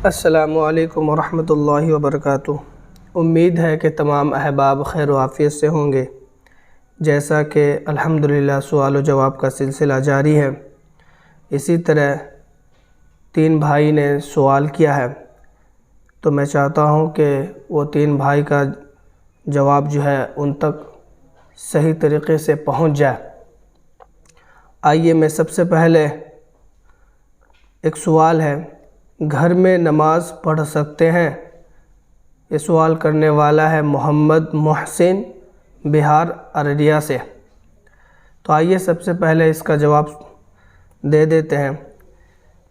السلام علیکم ورحمۃ اللہ وبرکاتہ۔ امید ہے کہ تمام احباب خیر و عافیت سے ہوں گے۔ جیسا کہ الحمدللہ سوال و جواب کا سلسلہ جاری ہے، اسی طرح 3 بھائی نے سوال کیا ہے، تو میں چاہتا ہوں کہ وہ 3 بھائی کا جواب جو ہے ان تک صحیح طریقے سے پہنچ جائے۔ آئیے میں سب سے پہلے ایک سوال ہے، گھر میں نماز پڑھ سکتے ہیں؟ یہ سوال کرنے والا ہے محمد محسن، بہار ارریہ سے۔ تو آئیے سب سے پہلے اس کا جواب دے دیتے ہیں۔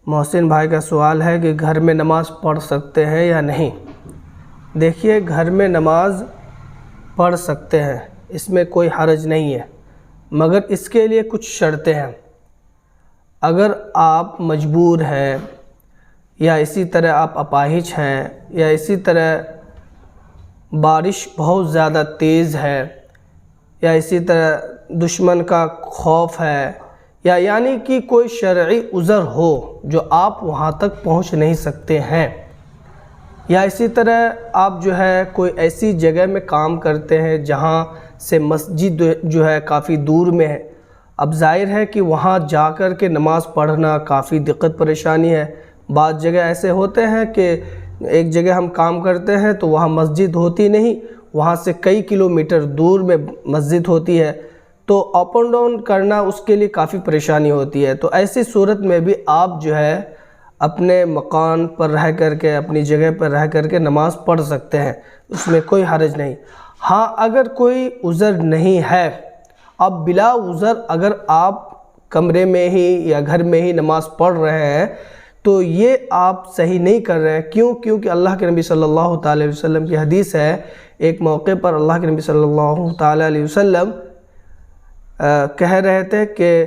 محسن بھائی کا سوال ہے کہ گھر میں نماز پڑھ سکتے ہیں یا نہیں۔ دیکھیے، گھر میں نماز پڑھ سکتے ہیں، اس میں کوئی حرج نہیں ہے، مگر اس کے لیے کچھ شرطیں ہیں۔ اگر آپ مجبور ہیں، یا اسی طرح آپ اپاہج ہیں، یا اسی طرح بارش بہت زیادہ تیز ہے، یا اسی طرح دشمن کا خوف ہے، یا یعنی کہ کوئی شرعی عذر ہو جو آپ وہاں تک پہنچ نہیں سکتے ہیں، یا اسی طرح آپ جو ہے کوئی ایسی جگہ میں کام کرتے ہیں جہاں سے مسجد جو ہے کافی دور میں ہے۔ اب ظاہر ہے کہ وہاں جا کر کے نماز پڑھنا کافی دقت پریشانی ہے۔ بعض جگہ ایسے ہوتے ہیں کہ ایک جگہ ہم کام کرتے ہیں تو وہاں مسجد ہوتی نہیں، وہاں سے کئی کلومیٹر دور میں مسجد ہوتی ہے، تو اپ اینڈ ڈاؤن کرنا اس کے لیے کافی پریشانی ہوتی ہے۔ تو ایسی صورت میں بھی آپ جو ہے اپنے مکان پر رہ کر کے، اپنی جگہ پر رہ کر کے نماز پڑھ سکتے ہیں، اس میں کوئی حرج نہیں۔ ہاں، اگر کوئی عذر نہیں ہے، اب بلا عذر اگر آپ کمرے میں ہی یا گھر میں ہی نماز پڑھ رہے ہیں تو یہ آپ صحیح نہیں کر رہے ہیں۔ کیونکہ اللہ کے نبی صلی اللہ تعالی علیہ وسلم کی حدیث ہے، ایک موقع پر اللہ کے نبی صلی اللہ تعالی علیہ وسلم کہہ رہے تھے کہ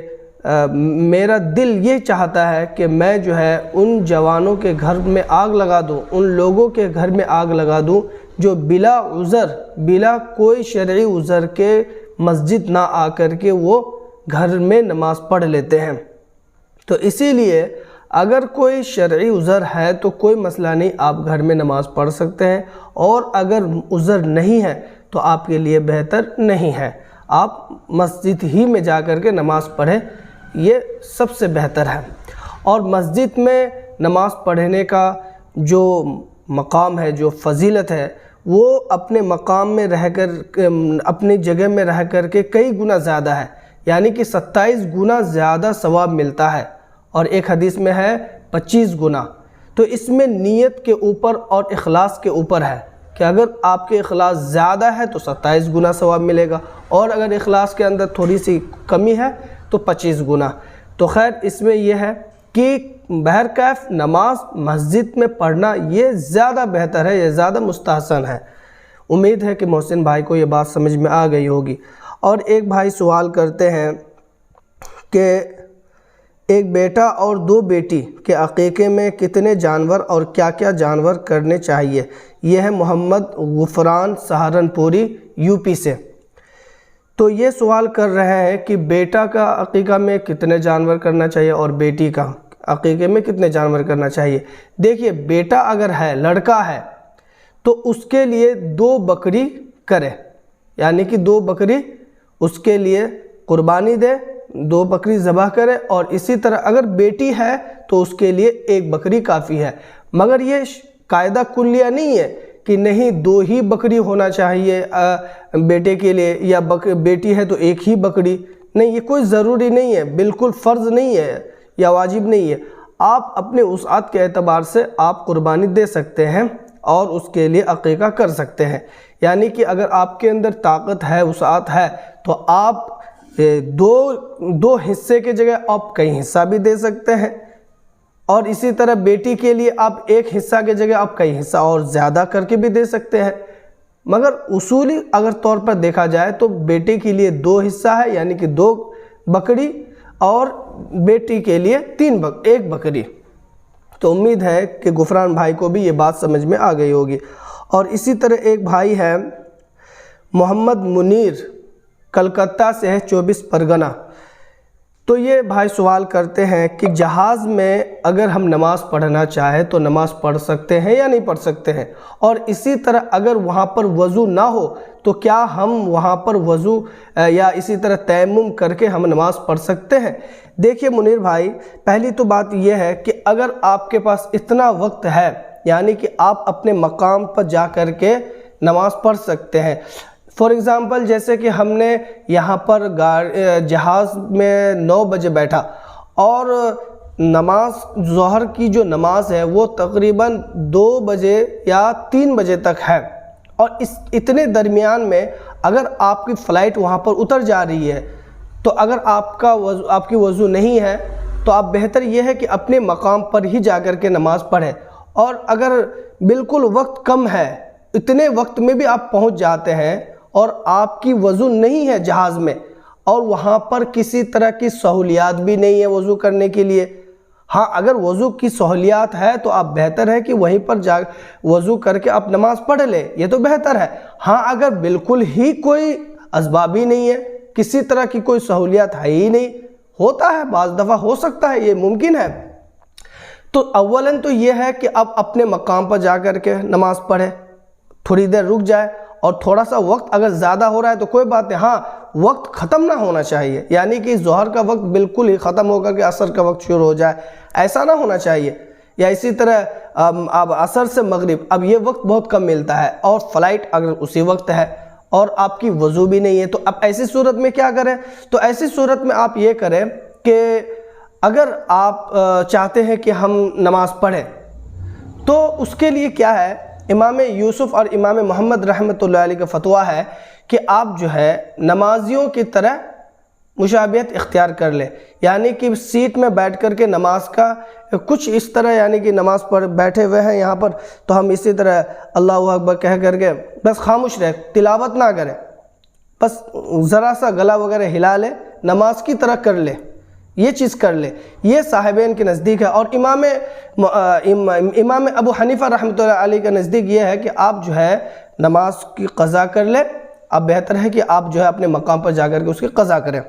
میرا دل یہ چاہتا ہے کہ میں جو ہے ان جوانوں کے گھر میں آگ لگا دوں، ان لوگوں کے گھر میں آگ لگا دوں جو بلا عذر، بلا کوئی شرعی عذر کے مسجد نہ آ کر کے وہ گھر میں نماز پڑھ لیتے ہیں۔ تو اسی لیے اگر کوئی شرعی عذر ہے تو کوئی مسئلہ نہیں، آپ گھر میں نماز پڑھ سکتے ہیں، اور اگر عذر نہیں ہے تو آپ کے لیے بہتر نہیں ہے، آپ مسجد ہی میں جا کر کے نماز پڑھیں، یہ سب سے بہتر ہے۔ اور مسجد میں نماز پڑھنے کا جو مقام ہے، جو فضیلت ہے، وہ اپنے مقام میں رہ کر، اپنی جگہ میں رہ کر کے کئی گنا زیادہ ہے، یعنی کہ 27 گنا زیادہ ثواب ملتا ہے، اور ایک حدیث میں ہے 25 گنا۔ تو اس میں نیت کے اوپر اور اخلاص کے اوپر ہے کہ اگر آپ کے اخلاص زیادہ ہے تو 27 گنا ثواب ملے گا، اور اگر اخلاص کے اندر تھوڑی سی کمی ہے تو 25 گنا۔ تو خیر، اس میں یہ ہے کہ بہرکیف نماز مسجد میں پڑھنا یہ زیادہ بہتر ہے، یہ زیادہ مستحسن ہے۔ امید ہے کہ محسن بھائی کو یہ بات سمجھ میں آ گئی ہوگی۔ اور ایک بھائی سوال کرتے ہیں کہ ایک بیٹا اور 2 بیٹی کے عقیقے میں کتنے جانور اور کیا کیا جانور کرنے چاہیے؟ یہ ہے محمد غفران، سہارنپوری، یو پی سے۔ تو یہ سوال کر رہے ہیں کہ بیٹا کا عقیقہ میں کتنے جانور کرنا چاہیے اور بیٹی کا عقیقے میں کتنے جانور کرنا چاہیے۔ دیکھیے، بیٹا اگر ہے، لڑکا ہے، تو اس کے لیے 2 بکری کرے، یعنی کہ 2 بکری اس کے لیے قربانی دے، 2 بکری ذبح کرے، اور اسی طرح اگر بیٹی ہے تو اس کے لیے 1 بکری کافی ہے۔ مگر یہ قاعدہ کلیہ نہیں ہے کہ نہیں 2 ہی بکری ہونا چاہیے بیٹے کے لیے، یا بیٹی ہے تو 1 ہی بکری، نہیں، یہ کوئی ضروری نہیں ہے، بالکل فرض نہیں ہے یا واجب نہیں ہے۔ آپ اپنے وسعت کے اعتبار سے آپ قربانی دے سکتے ہیں اور اس کے لیے عقیقہ کر سکتے ہیں، یعنی کہ اگر آپ کے اندر طاقت ہے، وسعت ہے، تو آپ 2 حصے کی جگہ آپ کئی حصہ بھی دے سکتے ہیں، اور اسی طرح بیٹی کے لیے آپ 1 حصہ کی جگہ آپ کئی حصہ اور زیادہ کر کے بھی دے سکتے ہیں۔ مگر اصولی اگر طور پر دیکھا جائے تو بیٹے کے لیے 2 حصہ ہے، یعنی کہ 2 بکری، اور بیٹی کے لیے 1 بکری۔ تو امید ہے کہ غفران بھائی کو بھی یہ بات سمجھ میں آ گئی ہوگی۔ اور اسی طرح ایک بھائی ہے محمد منیر، کلکتہ سے ہے، 24 پرگنہ۔ تو یہ بھائی سوال کرتے ہیں کہ جہاز میں اگر ہم نماز پڑھنا چاہیں تو نماز پڑھ سکتے ہیں یا نہیں پڑھ سکتے ہیں، اور اسی طرح اگر وہاں پر وضو نہ ہو تو کیا ہم وہاں پر وضو یا اسی طرح تیمم کر کے ہم نماز پڑھ سکتے ہیں؟ دیکھیے منیر بھائی، پہلی تو بات یہ ہے کہ اگر آپ کے پاس اتنا وقت ہے، یعنی کہ آپ اپنے مقام پر جا کر کے نماز پڑھ سکتے ہیں۔ فار ایگزامپل جیسے کہ ہم نے یہاں پر جہاز میں 9 بجے بیٹھا اور نماز ظہر کی جو نماز ہے وہ تقریباً 2 بجے یا 3 بجے تک ہے، اور اتنے درمیان میں اگر آپ کی فلائٹ وہاں پر اتر جا رہی ہے تو اگر آپ کی وضو نہیں ہے تو آپ بہتر یہ ہے کہ اپنے مقام پر ہی جا کر کے نماز پڑھیں، اور اگر بالکل وقت کم ہے، اتنے وقت میں بھی آپ پہنچ جاتے ہیں اور آپ کی وضو نہیں ہے جہاز میں، اور وہاں پر کسی طرح کی سہولیات بھی نہیں ہے وضو کرنے کے لیے، ہاں اگر وضو کی سہولیات ہے تو آپ بہتر ہے کہ وہیں پر جا وضو کر کے آپ نماز پڑھ لیں، یہ تو بہتر ہے۔ ہاں اگر بالکل ہی کوئی اسباب ہی نہیں ہے، کسی طرح کی کوئی سہولیات ہے ہی نہیں، ہوتا ہے بعض دفعہ، ہو سکتا ہے، یہ ممکن ہے، تو اولاً تو یہ ہے کہ آپ اپنے مقام پر جا کر کے نماز پڑھیں، تھوڑی دیر رک جائے، اور تھوڑا سا وقت اگر زیادہ ہو رہا ہے تو کوئی بات نہیں، ہاں وقت ختم نہ ہونا چاہیے، یعنی کہ ظہر کا وقت بالکل ہی ختم ہو کر کے عصر کا وقت شروع ہو جائے، ایسا نہ ہونا چاہیے۔ یا اسی طرح اب عصر سے مغرب، اب یہ وقت بہت کم ملتا ہے، اور فلائٹ اگر اسی وقت ہے اور آپ کی وضو بھی نہیں ہے، تو اب ایسی صورت میں کیا کریں؟ تو ایسی صورت میں آپ یہ کریں کہ اگر آپ چاہتے ہیں کہ ہم نماز پڑھیں تو اس کے لیے کیا ہے، امام یوسف اور امام محمد رحمۃ اللہ علیہ کا فتویٰ ہے کہ آپ جو ہے نمازیوں کی طرح مشابہت اختیار کر لیں، یعنی کہ سیٹ میں بیٹھ کر کے نماز کا کچھ اس طرح، یعنی کہ نماز پر بیٹھے ہوئے ہیں یہاں پر، تو ہم اسی طرح اللہ اکبر کہہ کر کے بس خاموش رہیں، تلاوت نہ کریں، بس ذرا سا گلا وغیرہ ہلا لیں، نماز کی طرح کر لیں، یہ چیز کر لے، یہ صاحبین کے نزدیک ہے۔ اور امام ابو حنیفہ رحمۃ اللہ علیہ کے نزدیک یہ ہے کہ آپ جو ہے نماز کی قضا کر لیں، اب بہتر ہے کہ آپ جو ہے اپنے مقام پر جا کر کے اس کی قضا کریں۔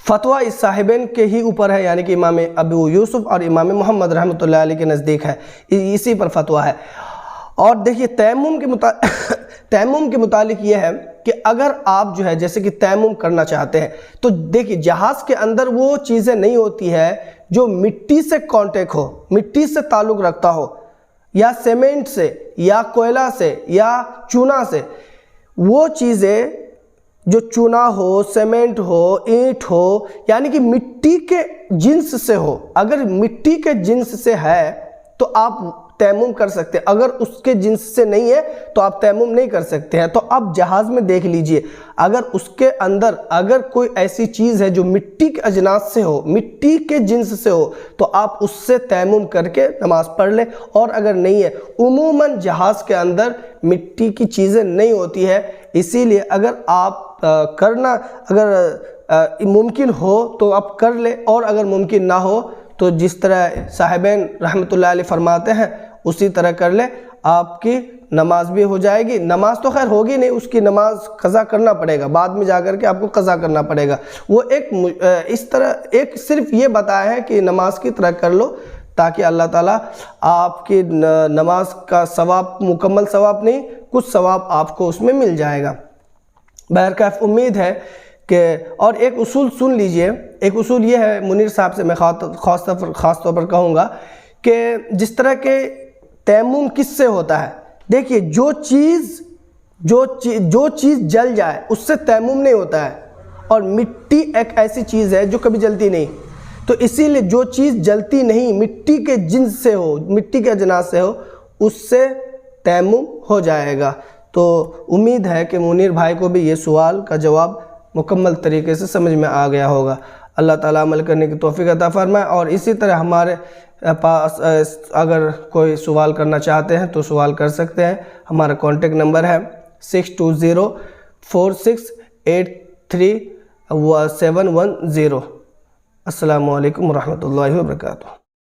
فتویٰ اس صاحبین کے ہی اوپر ہے، یعنی کہ امام ابو یوسف اور امام محمد رحمۃ اللہ علیہ کے نزدیک ہے، اسی پر فتویٰ ہے۔ اور دیکھیے تیمم کے متعلق یہ ہے کہ اگر آپ جو ہے جیسے کہ تیمم کرنا چاہتے ہیں تو دیکھیے جہاز کے اندر وہ چیزیں نہیں ہوتی ہے جو مٹی سے کانٹیکٹ ہو، مٹی سے تعلق رکھتا ہو، یا سیمنٹ سے یا کوئلہ سے یا چونا سے، وہ چیزیں جو چونا ہو، سیمنٹ ہو، اینٹ ہو، یعنی کہ مٹی کے جنس سے ہو، اگر مٹی کے جنس سے ہے تو آپ تیمم کر سکتے ہیں، اگر اس کے جنس سے نہیں ہے تو آپ تیمم نہیں کر سکتے ہیں۔ تو اب جہاز میں دیکھ لیجئے، اگر اس کے اندر اگر کوئی ایسی چیز ہے جو مٹی کے اجناس سے ہو، مٹی کے جنس سے ہو، تو آپ اس سے تیمم کر کے نماز پڑھ لیں، اور اگر نہیں ہے، عموماً جہاز کے اندر مٹی کی چیزیں نہیں ہوتی ہے، اسی لیے اگر آپ اگر ممکن ہو تو آپ کر لیں، اور اگر ممکن نہ ہو تو جس طرح صاحبین رحمۃ اللہ علیہ فرماتے ہیں اسی طرح کر لیں، آپ کی نماز بھی ہو جائے گی۔ نماز تو خیر ہوگی نہیں، اس کی نماز قضا کرنا پڑے گا، بعد میں جا کر کے آپ کو قضا کرنا پڑے گا۔ وہ اس طرح صرف یہ بتایا ہے کہ نماز کی طرح کر لو، تاکہ اللہ تعالیٰ آپ کی نماز کا ثواب، مکمل ثواب نہیں، کچھ ثواب آپ کو اس میں مل جائے گا۔ بہرکیف امید ہے کہ، اور ایک اصول سن لیجئے، ایک اصول یہ ہے، منیر صاحب سے میں خاص طور پر کہوں گا کہ جس طرح کے تیمم کس سے ہوتا ہے، دیکھیے جو چیز جل جائے اس سے تیمم نہیں ہوتا ہے، اور مٹی ایک ایسی چیز ہے جو کبھی جلتی نہیں، تو اسی لیے جو چیز جلتی نہیں، مٹی کے جنس سے ہو، مٹی کے اجناس سے ہو، اس سے تیمم ہو جائے گا۔ تو امید ہے کہ منیر بھائی کو بھی یہ سوال کا جواب مکمل طریقے سے سمجھ میں آ گیا ہوگا۔ اللہ تعالیٰ عمل کرنے کی توفیق عطا فرمائے، اور اسی طرح ہمارے پاس اگر کوئی سوال کرنا چاہتے ہیں تو سوال کر سکتے ہیں۔ ہمارا کانٹیکٹ نمبر ہے 6204683710۔ السلام علیکم ورحمۃ اللہ وبرکاتہ۔